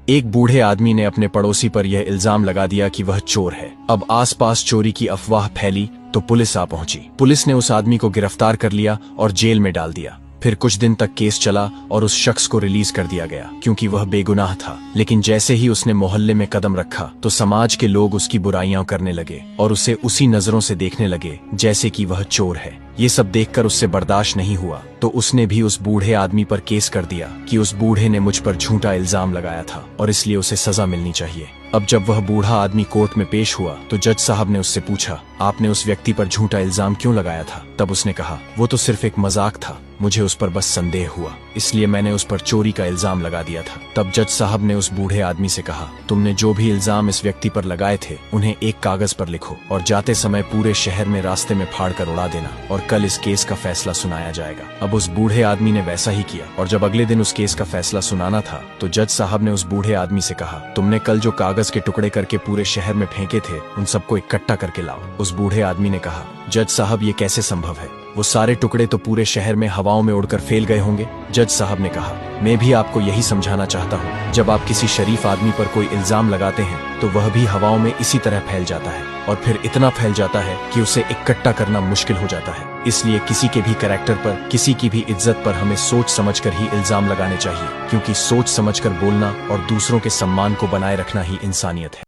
एक बूढ़े आदमी ने अपने पड़ोसी पर यह इल्जाम लगा दिया कि वह चोर है। अब आसपास चोरी की अफवाह फैली तो पुलिस आ पहुंची। पुलिस ने उस आदमी को गिरफ्तार कर लिया और जेल में डाल दिया। फिर कुछ दिन तक केस चला और उस शख्स को रिलीज कर दिया गया क्योंकि वह बेगुनाह था। लेकिन जैसे ही उसने मोहल्ले में कदम रखा तो समाज के लोग उसकी बुराइयां करने लगे और उसे उसी नजरों से देखने लगे जैसे कि वह चोर है। ये सब देखकर उससे बर्दाश्त नहीं हुआ तो उसने भी उस बूढ़े आदमी पर केस कर दिया कि उस बूढ़े ने मुझ पर झूठा इल्जाम लगाया था और इसलिए उसे सजा मिलनी चाहिए। अब जब वह बूढ़ा आदमी कोर्ट में पेश हुआ तो जज साहब ने उससे पूछा, आपने उस व्यक्ति पर झूठा इल्जाम क्यों लगाया था? तब उसने कहा, वो तो सिर्फ एक मजाक था, मुझे उस पर बस संदेह हुआ, इसलिए मैंने उस पर चोरी का इल्जाम लगा दिया था। तब जज साहब ने उस बूढ़े आदमी से कहा, तुमने जो भी इल्जाम इस व्यक्ति पर लगाए थे उन्हें एक कागज पर लिखो और जाते समय पूरे शहर में रास्ते में फाड़ कर उड़ा देना और कल इस केस का फैसला सुनाया जाएगा। अब उस बूढ़े आदमी ने वैसा ही किया और जब अगले दिन उस केस का फैसला सुनाना था तो जज साहब ने उस बूढ़े आदमी से कहा, तुमने कल जो कागज के टुकड़े करके पूरे शहर में फेंके थे उन सबको इकट्ठा करके लाओ। उस बूढ़े आदमी ने कहा, जज साहब ये कैसे संभव है? वो सारे टुकड़े तो पूरे शहर में हवाओं में उड़कर फैल गए होंगे। जज साहब ने कहा, मैं भी आपको यही समझाना चाहता हूँ, जब आप किसी शरीफ आदमी पर कोई इल्जाम लगाते हैं तो वह भी हवाओं में इसी तरह फैल जाता है और फिर इतना फैल जाता है कि उसे इकट्ठा करना मुश्किल हो जाता है। इसलिए किसी के भी कैरेक्टर पर, किसी की भी इज्जत पर हमें सोच समझकर ही इल्जाम लगाने चाहिए, क्योंकि सोच समझकर बोलना और दूसरों के सम्मान को बनाए रखना ही इंसानियत है।